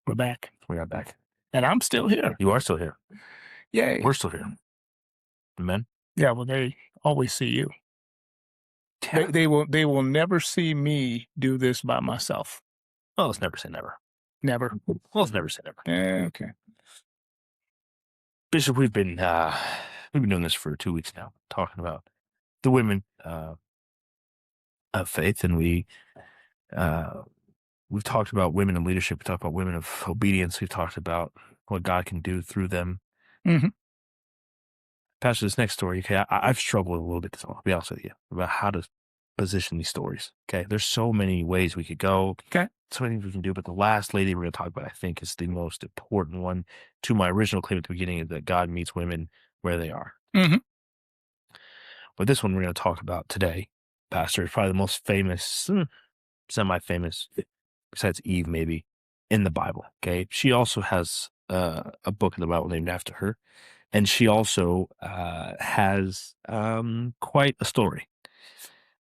We're back. We are back. And I'm still here. You are still here. Yay. We're still here. Amen. Yeah, well, they always see you. Yeah. They will never see me do this by myself. Well, let's never say never. Never. Well, let's never say never. Yeah, okay. Bishop, we've been doing this for 2 weeks now, talking about the women of faith, and we've talked about women in leadership. We talked about women of obedience. We've talked about what God can do through them. Mm-hmm. Pastor, this next story, okay, I've struggled a little bit, I'll be honest with you, about how to position these stories. Okay, there's so many ways we could go. Okay. So many things we can do, but the last lady we're going to talk about, I think, is the most important one. To my original claim at the beginning, is that God meets women where they are. Mm-hmm. But this one we're going to talk about today, Pastor, is probably the most famous, semi-famous, besides Eve maybe, in the Bible. Okay, she also has a book in the Bible named after her, and she also has quite a story.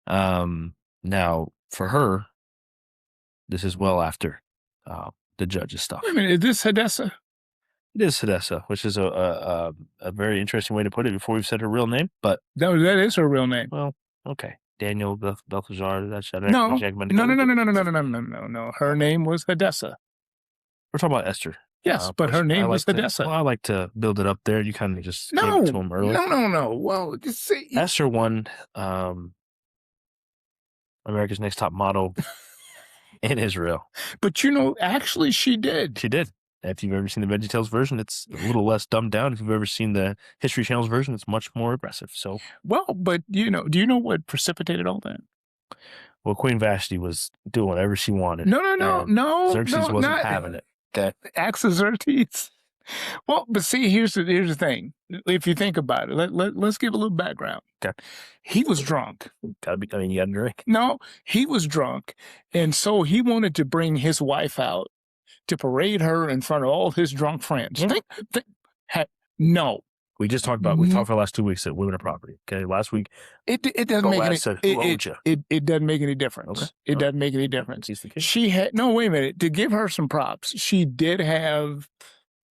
Now, for her, this is well after the judges stuff. Wait a minute, is this Hadassah? It is Hadassah, which is a very interesting way to put it before we've said her real name. But that is her real name. Well, okay. Daniel Belteshazzar. No. Her name was Hadassah. We're talking about Esther. Yes, but her name was Hadassah. Well, I like to build it up there. You kind of just gave it to him early. No. Well, just see. Esther won America's Next Top Model in Israel. But actually she did. She did. If you've ever seen the VeggieTales version, it's a little less dumbed down. If you've ever seen the History Channel's version, it's much more aggressive. So, well, but do you know what precipitated all that? Well, Queen Vashti was doing whatever she wanted. No. Xerxes wasn't having it. Okay. Xerxes. Well, but see, here's the thing. If you think about it, let's give a little background. Okay. He was drunk. You got to drink. No, he was drunk, and so he wanted to bring his wife out to parade her in front of all his drunk friends. Yeah. No. We just talked about, we talked for the last 2 weeks that women are property. Okay. Last week. It doesn't make any, said, it doesn't make any difference. Okay. It doesn't make any difference. She had, no, wait a minute. To give her some props, she did have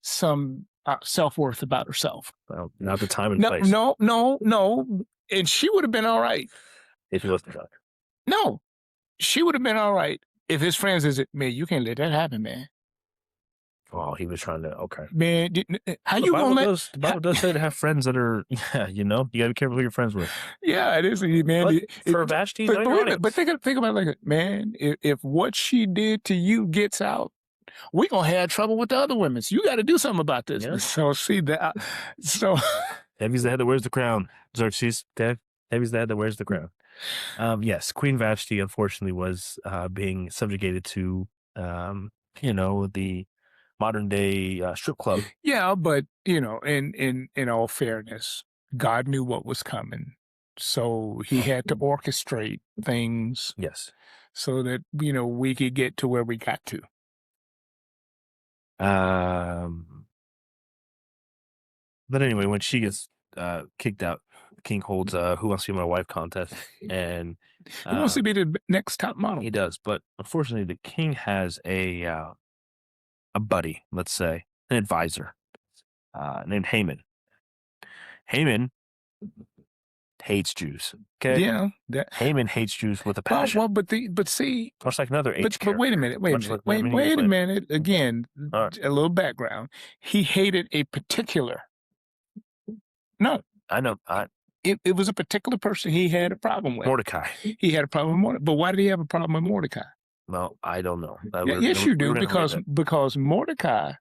some self-worth about herself. Well, not the time and place. No. And she would have been all right. If he wasn't drunk. No. She would have been all right if his friends said, man, you can't let that happen, man. Oh, he was trying to, okay. Man, how you gonna let... The Bible does say to have friends that are, you got to be careful who you're friends with. Yeah, it is, man. For Vashti, but think about it like, man, if what she did to you gets out, we're going to have trouble with the other women. So you got to do something about this. Yeah. So see that. So Heavy's the head that wears the crown. Xerxes, Heavy's the head that wears the crown. Yes, Queen Vashti, unfortunately, was being subjugated to, the modern day strip club. Yeah, but in all fairness, God knew what was coming, so He had to orchestrate things. Yes, so that we could get to where we got to. But anyway, when she gets kicked out, the king holds Who Wants to Be My Wife contest, and he wants to be the next top model. He does, but unfortunately, the king has a buddy, let's say, an advisor, named Haman. Haman hates Jews. Okay. Yeah. Haman hates Jews with a passion. Well, but see, much like another H. But wait a minute. Wait a minute. Again, right. A little background. He hated a particular. No, I know. It was a particular person he had a problem with. Mordecai. He had a problem with Mordecai. But why did he have a problem with Mordecai? Well, I don't know. Yes, you do, because Mordecai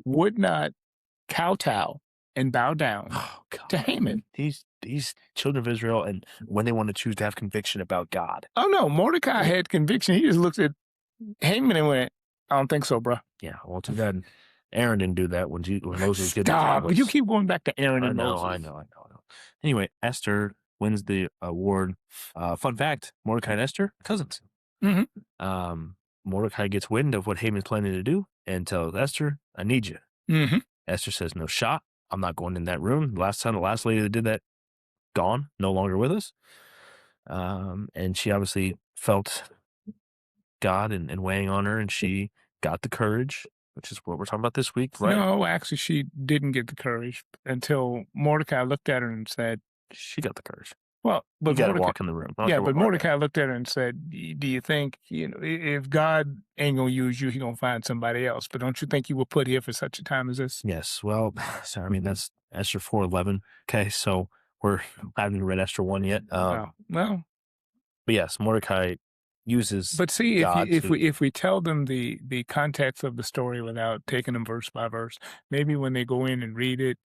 would not kowtow and bow down to Haman. These children of Israel, and when they want to choose to have conviction about God. Oh, no, Mordecai had conviction. He just looked at Haman and went, I don't think so, bro. Yeah, well, too bad Aaron didn't do that when Moses did that. You keep going back to Aaron and Moses. I know. Anyway, Esther wins the award. Fun fact, Mordecai and Esther, cousins. Mm-hmm. Mordecai gets wind of what Haman's planning to do and tells Esther, I need you. Mm-hmm. Esther says, no shot. I'm not going in that room. The last lady that did that, gone, no longer with us. And she obviously felt God and weighing on her, and she got the courage which is what we're talking about this week, right? No, actually, she didn't get the courage until Mordecai looked at her and said, She got the courage. well, You but got to Mordecai, walk in the room. I don't yeah, care what but part of it. Mordecai looked at her and said, Do you think, if God ain't going to use you, he going to find somebody else. But don't you think you were put here for such a time as this? Yes. Well, so, I mean, that's Esther 4:11. Okay. So I haven't read Esther 1 yet. Oh, well, But yes, Mordecai uses but see, God to, if we tell them the context of the story without taking them verse by verse, maybe when they go in and read it.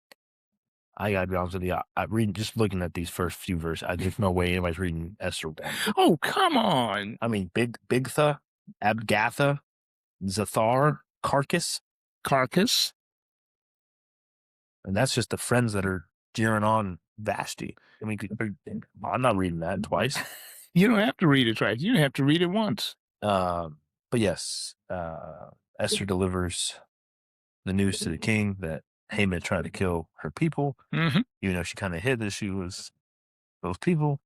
I gotta be honest with you. I read just looking at these first few verses. There's no way anybody's reading Esther 1. Oh, come on. I mean, Bigtha, Abgatha, Zathar, Carcass, Carcass. and that's just the friends that are jeering on Vashti. I mean, I'm not reading that twice. You don't have to read it twice. You don't have to read it once. But yes, Esther delivers the news to the king that Haman tried to kill her people, Mm-hmm. even though she kind of hid that she was those people.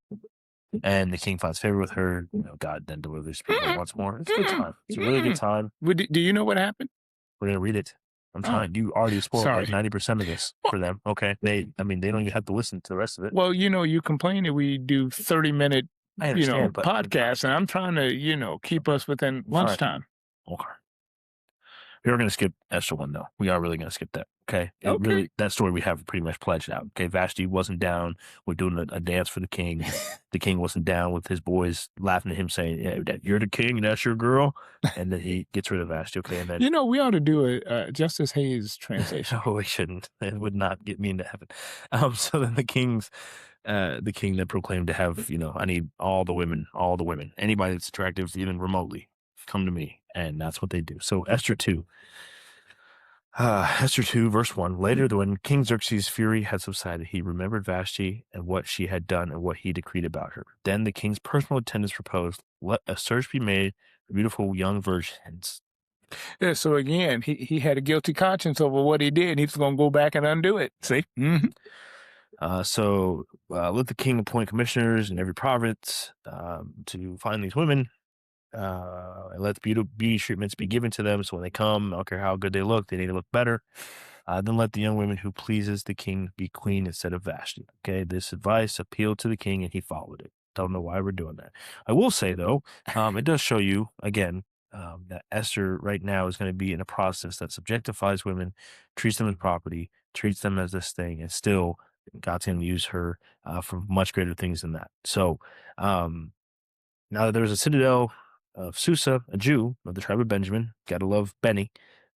And the king finds favor with her. God then delivers people once more. It's a good time. It's a really good time. Do you know what happened? We're gonna read it. I'm Oh, trying. You already spoiled sorry. like 90% of this for them. Okay. They don't even have to listen to the rest of it. Well, you complain that we do 30-minute, I understand, but podcasts, and I'm trying to, keep us within lunchtime. okay. We are going to skip Esther 1, though. We are really going to skip that. Okay. Okay. That story we have pretty much pledged out. Okay. Vashti wasn't down with doing a dance for the king. The king wasn't down with his boys laughing at him saying, yeah, you're the king and that's your girl. And then he gets rid of Vashti. Okay. And then, We ought to do a Justice Hayes translation. no, we shouldn't. It would not get me into heaven. So then the king that proclaimed to have, I need all the women, anybody that's attractive, even remotely, come to me. And that's what they do. So Esther 2. Esther 2, verse 1. Later, when King Xerxes' fury had subsided, he remembered Vashti and what she had done and what he decreed about her. Then the king's personal attendants proposed, let a search be made for beautiful young virgins. Yeah, so again, he had a guilty conscience over what he did. He's going to go back and undo it. See? Mm-hmm. So let the king appoint commissioners in every province to find these women. And let the beauty treatments be given to them. So when they come, I don't care how good they look, they need to look better. Then let the young woman who pleases the king be queen instead of Vashti. Okay, this advice appealed to the king and he followed it. Don't know why we're doing that. I will say though, it does show you again that Esther right now is going to be in a process that subjectifies women, treats them as property, treats them as this thing, and still God's going to use her for much greater things than that. So now that there's a citadel of Susa, a Jew of the tribe of Benjamin. Gotta love Benny,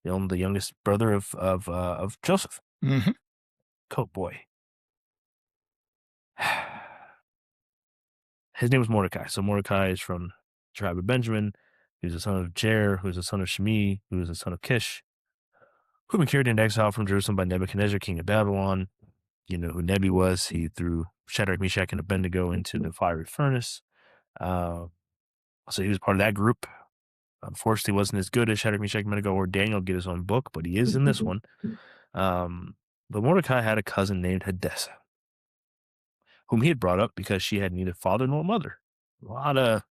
the youngest brother of Joseph. Mm-hmm. Coat boy. His name was Mordecai. So Mordecai is from the tribe of Benjamin. He was the son of Jair, who was the son of Shimi, who was the son of Kish, who had been carried into exile from Jerusalem by Nebuchadnezzar, king of Babylon. You know who Nebi was. He threw Shadrach, Meshach, and Abednego into the fiery furnace. So he was part of that group. Unfortunately, wasn't as good as Shadrach, Meshach, and Abednego or Daniel get his own book, but he is in this one. But Mordecai had a cousin named Hadassah, whom he had brought up because she had neither father nor mother. A lot of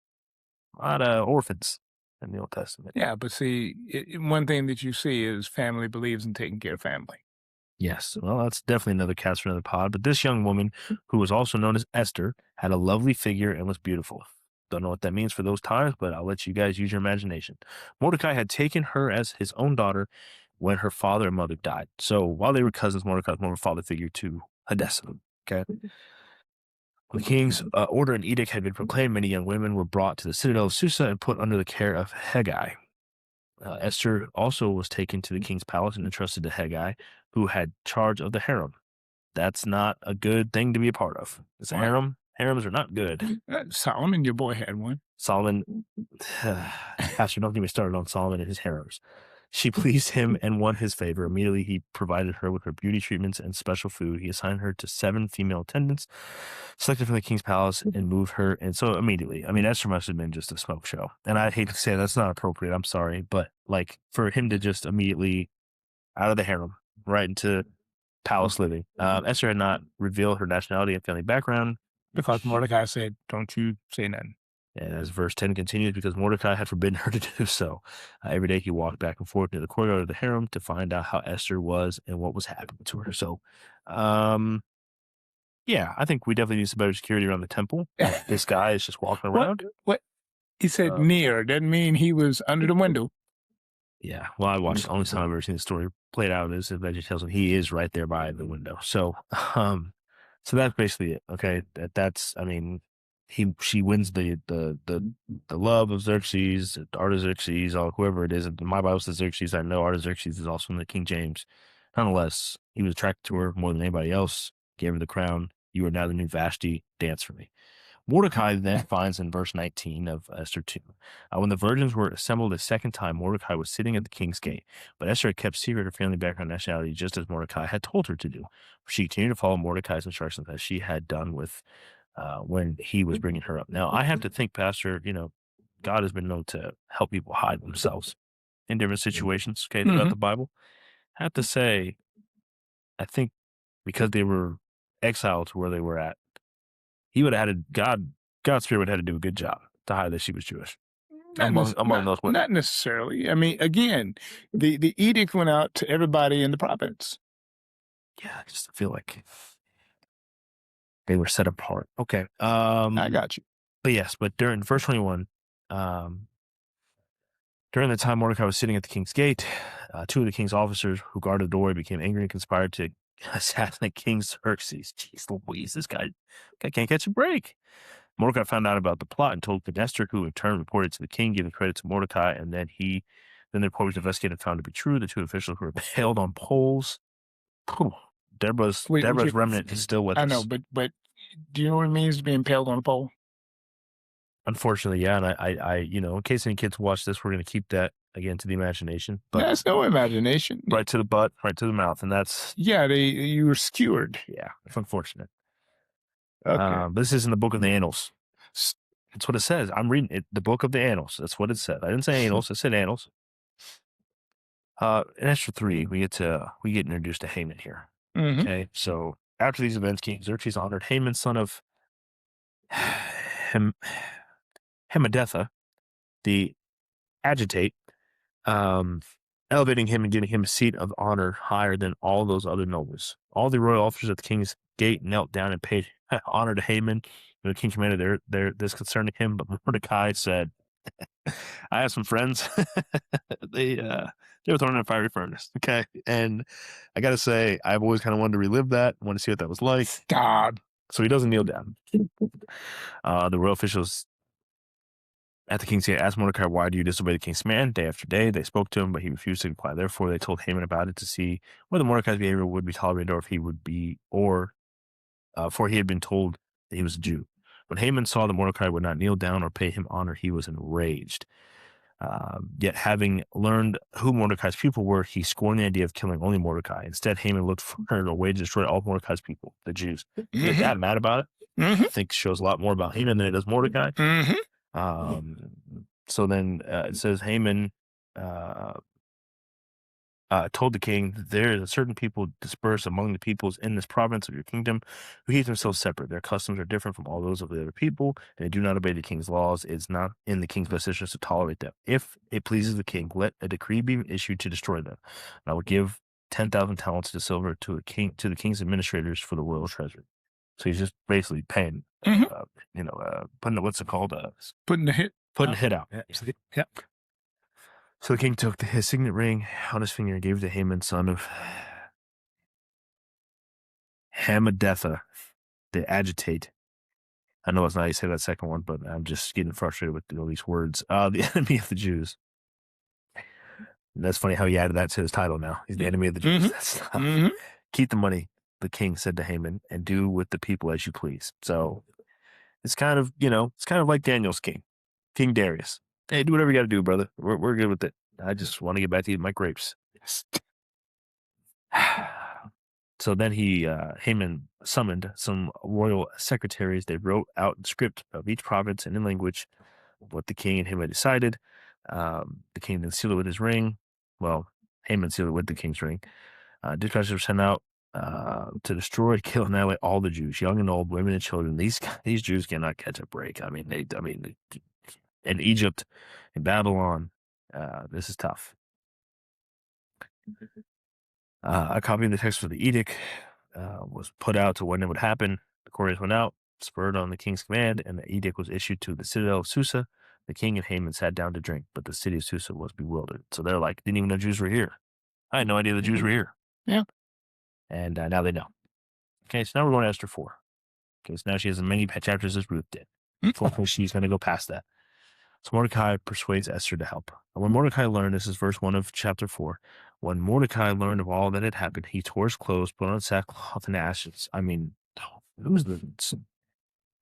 orphans in the Old Testament. Yeah, but see, one thing that you see is family believes in taking care of family. Yes, well, that's definitely another cast for another pod. But this young woman, who was also known as Esther, had a lovely figure and was beautiful. Don't know what that means for those times, but I'll let you guys use your imagination. Mordecai had taken her as his own daughter when her father and mother died. So while they were cousins, Mordecai was more of a father figure to Hadassah. Okay. When the king's order and edict had been proclaimed, many young women were brought to the citadel of Susa and put under the care of Hegai. Esther also was taken to the king's palace and entrusted to Hegai, who had charge of the harem. That's not a good thing to be a part of. It's a harem. Harems are not good. Solomon, your boy, had one. Solomon, Pastor, don't get me started on Solomon and his harems. She pleased him and won his favor. Immediately, he provided her with her beauty treatments and special food. He assigned her to 7 female attendants, selected from the king's palace, and moved her. And so immediately, I mean, Esther must have been just a smoke show. And I hate to say that's not appropriate. I'm sorry. But like for him to just immediately out of the harem, right into palace living. Esther had not revealed her nationality and family background. Because Mordecai said, don't you say nothing. And as verse 10 continues, because Mordecai had forbidden her to do so. Every day he walked back and forth near the courtyard of the harem to find out how Esther was and what was happening to her. So, yeah, I think we definitely need some better security around the temple. This guy is just walking What? around. What? He said near. Doesn't mean he was under the window. Yeah, well, I watched the only time I've ever seen the story played out is that Veggie tells him he is right there by the window. So, so that's basically it. Okay, that's I mean, she wins the love of Xerxes, Artaxerxes, or whoever it is. My Bible says Xerxes. I know Artaxerxes is also in the King James. Nonetheless, he was attracted to her more than anybody else. Gave her the crown. You are now the new Vashti. Dance for me. Mordecai then finds in verse 19 of Esther 2. When the virgins were assembled a second time, Mordecai was sitting at the king's gate. But Esther had kept secret her family background and nationality, just as Mordecai had told her to do. She continued to follow Mordecai's instructions as she had done with when he was bringing her up. Now, I have to think, Pastor, God has been known to help people hide themselves in different situations, okay, throughout the Bible. I have to say, I think because they were exiled to where they were at, he would have had God's spirit would have had to do a good job to hide that she was Jewish among those women. Not necessarily. I mean, again, the edict went out to everybody in the province. Yeah, I just feel like they were set apart. Okay. I got you. But yes, but during verse 21, during the time Mordecai was sitting at the king's gate, two of the king's officers who guarded the door became angry and conspired to assassinate King Xerxes. Jeez Louise, this guy can't catch a break. Mordecai found out about the plot and told Esther, who in turn reported to the king, giving credit to Mordecai, and then the report was investigated and found to be true. The two officials were impaled on poles. Deborah's remnant is still with us. I know, but do you know what it means to be impaled on a pole? Unfortunately, yeah, and I in case any kids watch this, we're going to keep that again to the imagination. But that's no imagination. Right to the butt, right to the mouth, and that's you were skewered. Yeah, it's unfortunate. Okay. This is in the book of the Annals. That's what it says. I'm reading it. The book of the Annals. That's what it said. I didn't say Annals. I said Annals. In Esther 3, we get introduced to Haman here. Mm-hmm. Okay, so after these events, King Xerxes honored Haman, son of Hammedatha, the agitate, elevating him and giving him a seat of honor higher than all those other nobles. All the royal officers at the king's gate knelt down and paid honor to Haman. The king commanded this concerning him, but Mordecai said, I have some friends. they were thrown in a fiery furnace. Okay. And I got to say, I've always kind of wanted to relive that. I want to see what that was like. Stop. So he doesn't kneel down. The royal officials at the king's gate asked Mordecai, why do you disobey the king's command? Day after day, they spoke to him, but he refused to comply. Therefore, they told Haman about it to see whether Mordecai's behavior would be tolerated or if he would be, for he had been told that he was a Jew. When Haman saw that Mordecai would not kneel down or pay him honor, he was enraged. Yet having learned who Mordecai's people were, he scorned the idea of killing only Mordecai. Instead, Haman looked for a way to destroy all of Mordecai's people, the Jews. He got that mad about it. I think shows a lot more about Haman than it does Mordecai. So then it says Haman told the king, there is a certain people dispersed among the peoples in this province of your kingdom who keep themselves separate. Their customs are different from all those of the other people, and they do not obey the king's laws. It's not in the king's best interest to tolerate them. If it pleases the king, let a decree be issued to destroy them. And I will give 10,000 talents of silver to the king's administrators for the royal treasury. So he's just basically paying, putting what's it called? Putting the hit out. Yeah. So the king took his signet ring on his finger and gave it to Haman, son of Hammedatha, the agitate. I know it's not how you say that second one, but I'm just getting frustrated with all these words. The enemy of the Jews. And that's funny how he added that to his title now. He's the enemy of the Jews. That's Keep the money, the king said to Haman, and do with the people as you please. So it's kind of, like Daniel's king, King Darius. Hey, do whatever you got to do, brother. We're good with it. I just want to get back to eating my grapes. So then Haman summoned some royal secretaries. They wrote out in script of each province and in language what the king and him had decided. The king then sealed it with his ring. Well, Haman sealed it with the king's ring. Dispatches were sent out to destroy, kill, and annihilate all the Jews, young and old, women and children. These Jews cannot catch a break. I mean, in Egypt, in Babylon. This is tough. A copy of the text for the edict was put out to when it would happen. The couriers went out, spurred on the king's command, and the edict was issued to the citadel of Susa. The king and Haman sat down to drink, but the city of Susa was bewildered. So they're like, didn't even know Jews were here. I had no idea the Jews were here. Yeah. And now they know. Okay, so now we're going to Esther 4. Okay, so now she has as many chapters as Ruth did. Hopefully she's going to go past that. So Mordecai persuades Esther to help. And when Mordecai learned, this is verse 1 of chapter 4, when Mordecai learned of all that had happened, he tore his clothes, put on sackcloth and ashes. I mean, who's the... Did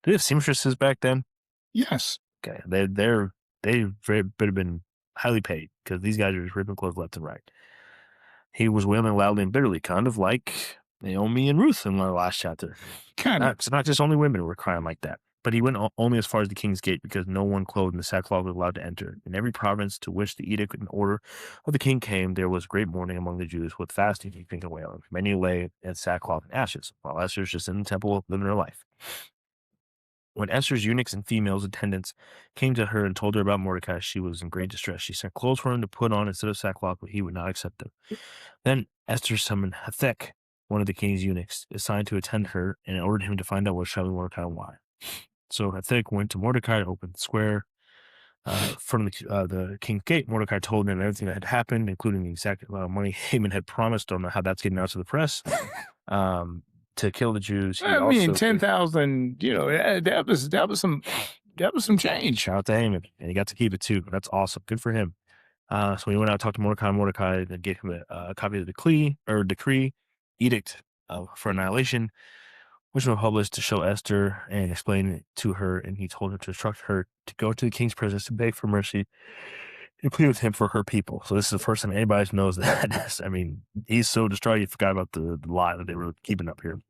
they have seamstresses back then? Yes. Okay, they would have been highly paid because these guys are just ripping clothes left and right. He was wailing loudly and bitterly, kind of like Naomi and Ruth in the last chapter. Kind of. It's not just only women who were crying like that. But he went only as far as the king's gate because no one clothed in the sackcloth was allowed to enter. In every province to which the edict and order of the king came, there was great mourning among the Jews with fasting, weeping, and wailing. Many lay in sackcloth and ashes, while Esther's just in the temple living her life. When Esther's eunuchs and females attendants came to her and told her about Mordecai, she was in great distress. She sent clothes for him to put on instead of sackcloth, but he would not accept them. Then Esther summoned Hathach, one of the king's eunuchs, assigned to attend her, and ordered him to find out what was troubling Mordecai and why. So Hathach went to Mordecai, opened the square from the king's gate. Mordecai told him everything that had happened, including the exact amount of money Haman had promised. Don't know how that's getting out to the press. To kill the Jews. I mean, 10,000. You know, that was some change. Shout out to Haman, and he got to keep it too. That's awesome. Good for him. So he went out, talked to Mordecai. Mordecai then gave him a copy of the decree, edict for annihilation, which was published to show Esther and explain it to her. And he told her to instruct her to go to the king's presence to beg for mercy and plead with him for her people. So this is the first time anybody knows that. I mean, he's so distraught he forgot about the lie that they were keeping up here.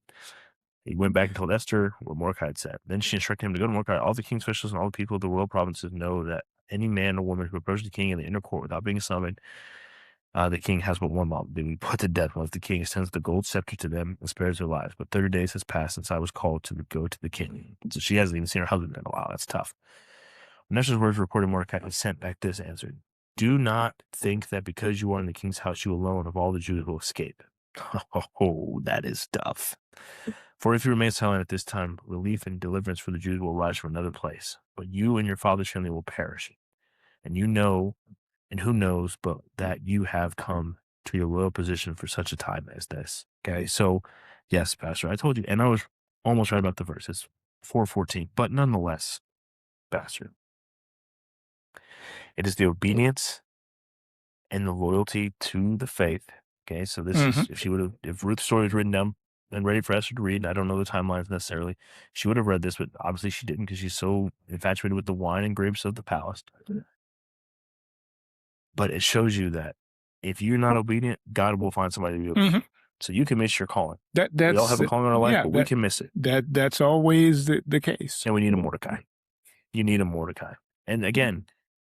He went back and told Esther what Mordecai had said. Then she instructed him to go to Mordecai. All the king's officials and all the people of the royal provinces know that any man or woman who approaches the king in the inner court without being summoned, the king has but one law: they will be put to death once the king extends the gold scepter to them and spares their lives. But 30 days has passed since I was called to go to the king. So she hasn't even seen her husband in a while. That's tough. When Esther's words were reported, Mordecai was sent back this answer: do not think that because you are in the king's house, you alone of all the Jews will escape. Oh, that is tough. For if you remain silent at this time, relief and deliverance for the Jews will rise from another place. But you and your father's family will perish. And you know, and who knows, but that you have come to your royal position for such a time as this. Okay, so yes, Pastor, I told you, and I was almost right about the verses, 4:14. But nonetheless, Pastor, it is the obedience and the loyalty to the faith. Okay, so this is if Ruth's story was written down and ready for Esther to read, I don't know the timelines necessarily, she would have read this, but obviously she didn't because she's so infatuated with the wine and grapes of the palace. But it shows you that if you're not obedient, God will find somebody to be obedient. So you can miss your calling. We all have a calling in our life, but we can miss it. That's always the case. And we need a Mordecai. You need a Mordecai. And again,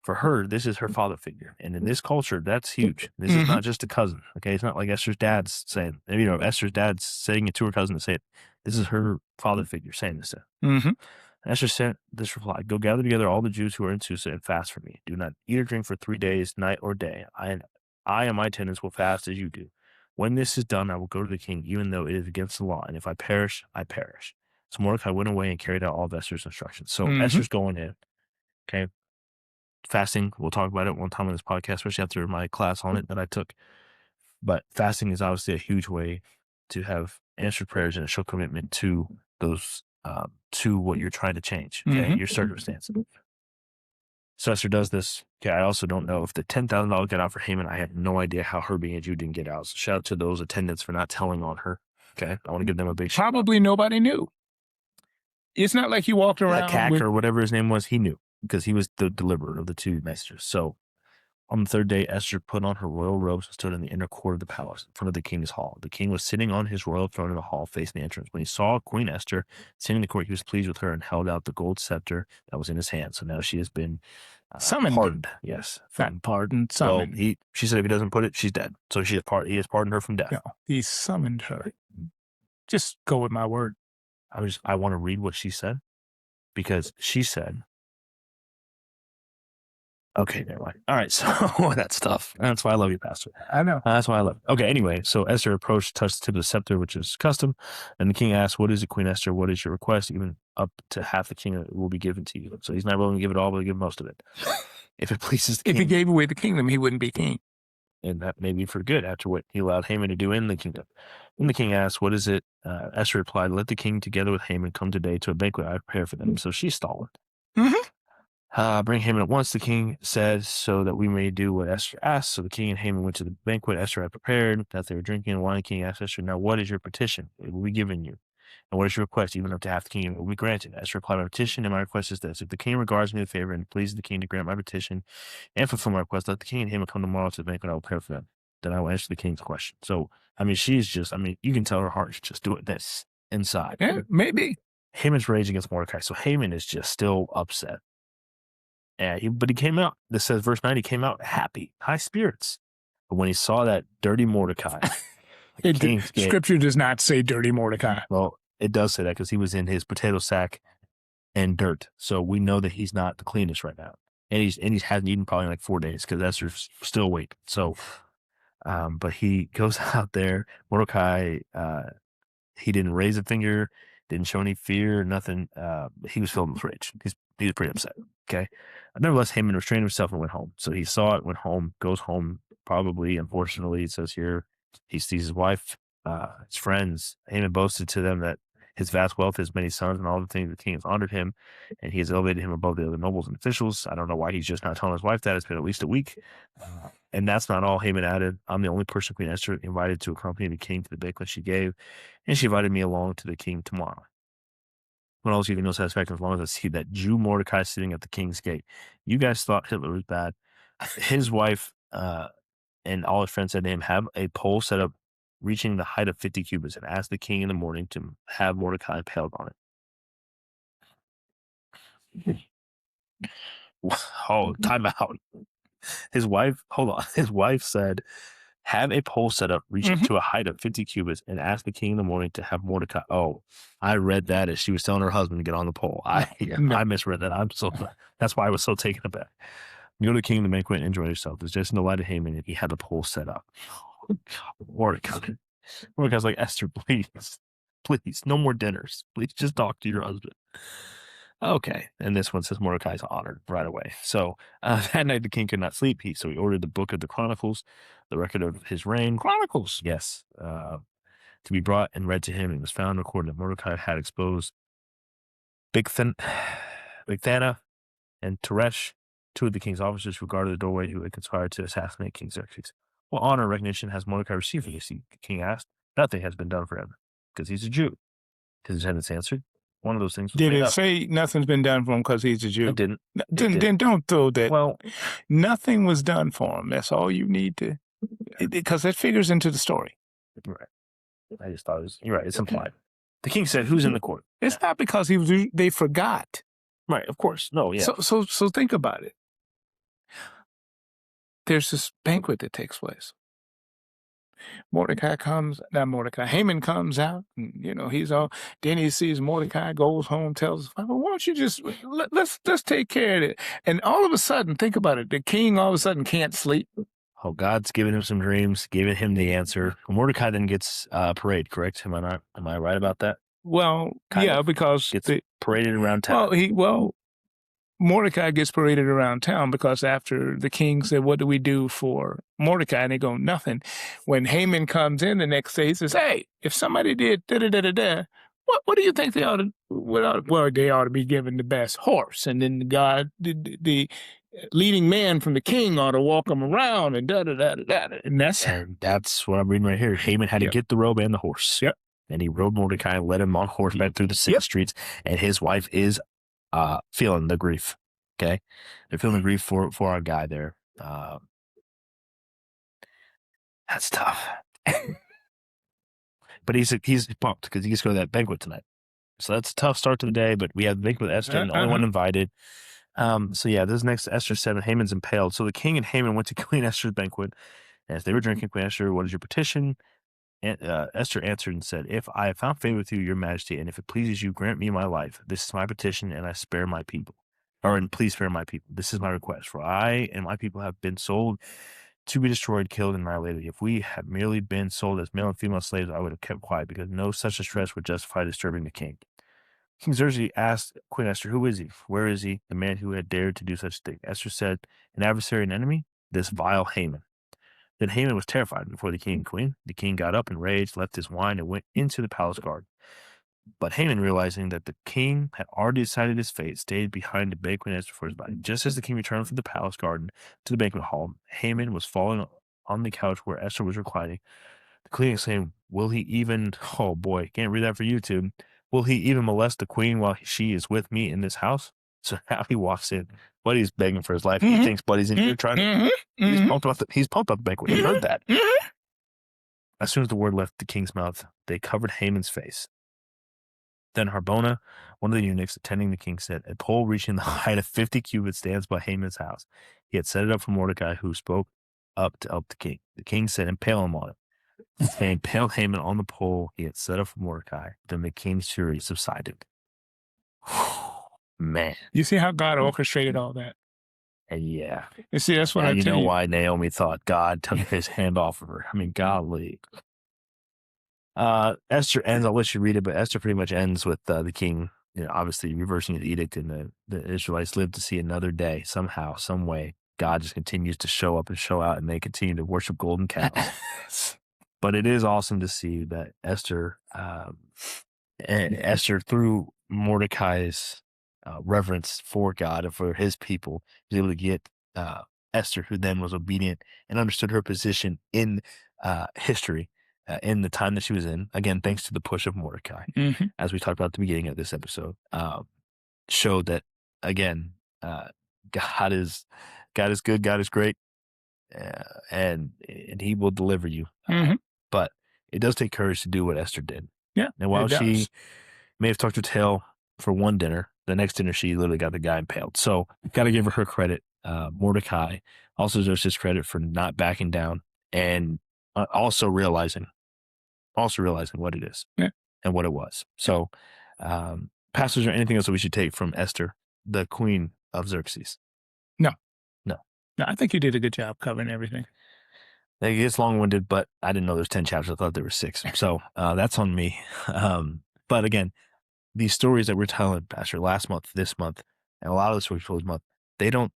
for her, this is her father figure. And in this culture, that's huge. This is not just a cousin. Okay. It's not like Esther's dad's saying, Esther's dad's saying it to her cousin to say it. This is her father figure saying this. Esther sent this reply: go gather together all the Jews who are in Susa and fast for me. Do not eat or drink for 3 days, night or day. I and my attendants will fast as you do. When this is done, I will go to the king, even though it is against the law. And if I perish, I perish. So Mordecai went away and carried out all of Esther's instructions. So Esther's going in. Okay. Fasting, we'll talk about it one time on this podcast, especially after my class on it that I took. But fasting is obviously a huge way to have answered prayers and a show commitment to those, to what you're trying to change, okay, your circumstance. So Esther does this. Okay, I also don't know if the $10,000 got out for Haman. I have no idea how her being a Jew didn't get out. So shout out to those attendants for not telling on her. Okay, I want to give them a big shout. Probably nobody knew. It's not like he walked around. Cack or whatever his name was, he knew because he was the deliverer of the two messengers. So on the third day, Esther put on her royal robes and stood in the inner court of the palace in front of the king's hall. The king was sitting on his royal throne in the hall facing the entrance. When he saw Queen Esther sitting in the court, he was pleased with her and held out the gold scepter that was in his hand. So now she has been summoned. Pardoned. Yes. Not pardoned, summoned. Well, she said if he doesn't put it, she's dead. So he has pardoned her from death. No, he summoned her. Just go with my word. I want to read what she said because she said, Okay, never mind. All right, so that's tough. That's why I love you, Pastor. I know. That's why I love it. Okay, anyway, so Esther approached, touched the tip of the scepter, which is custom. And the king asked, "What is it, Queen Esther? What is your request? Even up to half the kingdom will be given to you." So he's not willing to give it all, but he'll give most of it. If it pleases the If he king. gave away the kingdom, he wouldn't be king. And that may be for good after what he allowed Haman to do in the kingdom. Then the king asked, "What is it?" Esther replied, "Let the king together with Haman come today to a banquet I prepare for them." So she's stalling. Mm-hmm. Bring Haman at once, the king said, so that we may do what Esther asked. So the king and Haman went to the banquet Esther had prepared. That they were drinking wine, the king asked Esther, "Now what is your petition? It will be given you. And what is your request? Even up to half the kingdom will be granted." Esther replied, "My petition and my request is this. If the king regards me with favor and pleases the king to grant my petition and fulfill my request, let the king and Haman come tomorrow to the banquet I will prepare for them. Then I will answer the king's question." So, I mean, you can tell her heart is just doing this inside. Yeah, maybe. Haman's rage against Mordecai. So Haman is just still upset. But he came out, this says verse 9, he came out happy, high spirits. But when he saw that dirty Mordecai, Scripture does not say dirty Mordecai. Well, it does say that because he was in his potato sack and dirt. So we know that he's not the cleanest right now. And he hasn't eaten probably in like 4 days because Esther's still awake. So, but he goes out there. Mordecai, he didn't raise a finger, didn't show any fear, nothing. He was filled with rage. He was pretty upset. Okay. Nevertheless, Haman restrained himself and went home. So he saw it, went home, goes home. Probably, unfortunately, it says here, he sees his wife, his friends. Haman boasted to them that his vast wealth, his many sons, and all the things the king has honored him, and he has elevated him above the other nobles and officials. I don't know why he's just not telling his wife that. It's been at least a week. And that's not all. Haman added, "I'm the only person Queen Esther invited to accompany the king to the banquet she gave, and she invited me along to the king tomorrow. What else you can no satisfaction as long as I see that Jew Mordecai sitting at the king's gate." You guys thought Hitler was bad. His wife and all his friends said to him, "Have a pole set up reaching the height of 50 cubits and ask the king in the morning to have Mordecai impaled on it." Oh, time out. His wife, hold on. His wife said, "Have a pole set up reaching to a height of 50 cubits and ask the king in the morning to have Mordecai." Oh, I read that as she was telling her husband to get on the pole. I misread that. That's why I was so taken aback. "You go to the king in the banquet and enjoy yourself. There's just no light of Haman, and he had the pole set up." Mordecai. Mordecai's like, "Esther, please, no more dinners. Please just talk to your husband." Okay. And this one says Mordecai's honored right away. So that night the king could not sleep. So he ordered the book of the Chronicles, the record of his reign. Chronicles. Yes. To be brought and read to him. And it was found recorded that Mordecai had exposed Bigthana and Teresh, two of the king's officers who guarded the doorway, who had conspired to assassinate King Xerxes. "What honor and recognition has Mordecai received from you?" The king asked. "Nothing has been done for him because he's a Jew." His attendants answered, "One of those things was Did made it up." say nothing's been done for him because he's a Jew? It didn't. Then don't throw that. Well, nothing was done for him. That's all you need to, because that figures into the story. Right. I just thought you're right. It's implied. The king said, "Who's in the court?" It's not because they forgot. Right. Of course. No. Yeah. So think about it. There's this banquet that takes place. Haman comes out, and, he's all, then he sees Mordecai, goes home, tells his wife, "Well, why don't you just, let's take care of it." And all of a sudden, think about it, the king all of a sudden can't sleep. Oh, God's given him some dreams, giving him the answer. Mordecai then gets parade, correct? Am I right about that? Well, because gets paraded around town. Mordecai gets paraded around town because after the king said, "What do we do for Mordecai?" and they go, "Nothing." When Haman comes in the next day, he says, "Hey, if somebody did da-da-da-da-da, what do you think they ought to, well, they ought to be given the best horse. And then the leading man from the king ought to walk them around and da-da-da-da-da." And that's what I'm reading right here. Haman had to get the robe and the horse. Yep. And he rode Mordecai and led him on horseback through the city streets. And his wife is feeling the grief. Okay. They're feeling the grief for our guy there. That's tough. But he's pumped because he gets to go to that banquet tonight. So that's a tough start to the day, but we have the banquet with Esther and the only one invited. So yeah, this next Esther 7, Haman's impaled. So the king and Haman went to Queen Esther's banquet. And as they were drinking, Queen Esther, "What is your petition?" And Esther answered and said, "If I have found favor with you, your majesty, and if it pleases you, grant me my life. This is my petition, and I spare my people." and please spare my people. This is my request, for I and my people have been sold to be destroyed, killed, and annihilated. If we had merely been sold as male and female slaves, I would have kept quiet, because no such distress would justify disturbing the king. King Xerxes asked Queen Esther, who is he? Where is he, the man who had dared to do such a thing? Esther said, an adversary and enemy? This vile Haman. Then Haman was terrified before the king and queen. The king got up in rage, left his wine, and went into the palace garden. But Haman, realizing that the king had already decided his fate, stayed behind to beg Queen Esther for his body. Just as the king returned from the palace garden to the banquet hall, Haman was falling on the couch where Esther was reclining. The queen exclaimed, will he even, oh boy, can't read that for YouTube. Will he even molest the queen while she is with me in this house? So now he walks in. Buddy's begging for his life. He thinks Buddy's in here trying to. He's pumped up the banquet. He heard that. As soon as the word left the king's mouth, they covered Haman's face. Then Harbona, one of the eunuchs attending the king, said, a pole reaching the height of 50 cubits stands by Haman's house. He had set it up for Mordecai, who spoke up to help the king. The king said, impale him on it. They impaled Haman on the pole he had set up for Mordecai. Then the king's fury subsided. Man. You see how God orchestrated all that? And yeah. You see, that's what now I you tell know you. why Naomi thought God took his hand off of her. I mean, golly. Esther ends, I'll let you read it, but Esther pretty much ends with the king, obviously reversing his edict, and the Israelites live to see another day. Somehow, some way, God just continues to show up and show out, and they continue to worship golden cows. But it is awesome to see that Esther, through Mordecai's reverence for God and for his people, was able to get Esther, who then was obedient and understood her position in history, in the time that she was in. Again, thanks to the push of Mordecai, as we talked about at the beginning of this episode, showed that, again, God is good, God is great, and he will deliver you. But it does take courage to do what Esther did. Yeah. And while she may have tucked her tail for one dinner, the next dinner she literally got the guy impaled. So got to give her credit. Mordecai also deserves his credit for not backing down, and also realizing what it is and what it was. So, Pastor, is there anything else that we should take from Esther, the queen of Xerxes? No, I think you did a good job covering everything. It's long-winded, but I didn't know there's 10 chapters. I thought there were 6. So that's on me. But again, these stories that we're telling, Pastor, last month, this month, and a lot of the stories for this month, they don't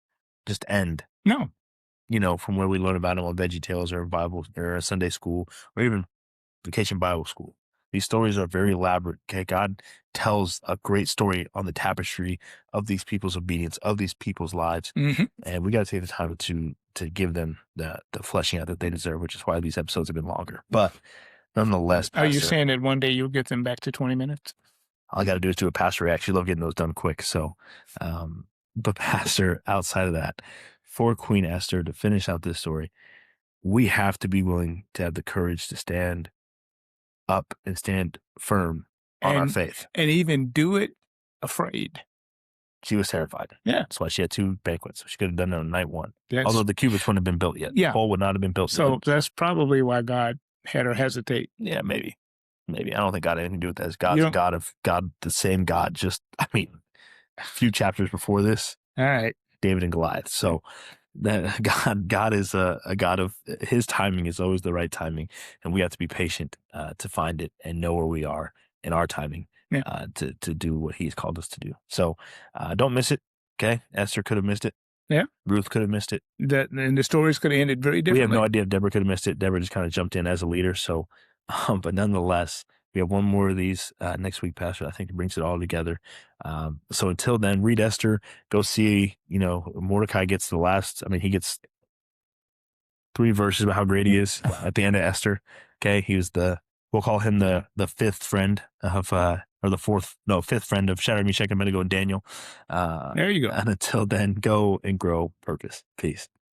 just end. No. From where we learn about them on Veggie Tales or Bible or Sunday school or even Vacation Bible School. These stories are very elaborate. Okay, God tells a great story on the tapestry of these people's obedience, of these people's lives, and we got to take the time to give them the fleshing out that they deserve, which is why these episodes have been longer. But nonetheless, Pastor, are you saying that one day you'll get them back to 20 minutes? All I got to do is do a Pastor. I actually love getting those done quick. So, but Pastor, outside of that, for Queen Esther to finish out this story, we have to be willing to have the courage to stand up and stand firm on our faith. And even do it afraid. She was terrified. Yeah. That's why she had 2 banquets. She could have done it on night 1. Although the cubits wouldn't have been built yet. Yeah. The pole would not have been built so yet. That's probably why God had her hesitate. Yeah, maybe. I don't think God had anything to do with that. God's the same God. A few chapters before this. All right. David and Goliath. So that God is a God of his timing is always the right timing, and we have to be patient to find it and know where we are in our timing to do what he's called us to do. So don't miss it. Okay, Esther could have missed it. Yeah, Ruth could have missed it. And the stories could have ended very differently. We have no idea if Deborah could have missed it. Deborah just kind of jumped in as a leader. So, but nonetheless, we have one more of these next week, Pastor. I think it brings it all together. So until then, read Esther. Go see, Mordecai gets he gets 3 verses about how great he is at the end of Esther. Okay, we'll call him the 5th friend of, or the 5th friend of Shadrach, Meshach, and Abednego and Daniel. There you go. And until then, go and grow purpose. Peace.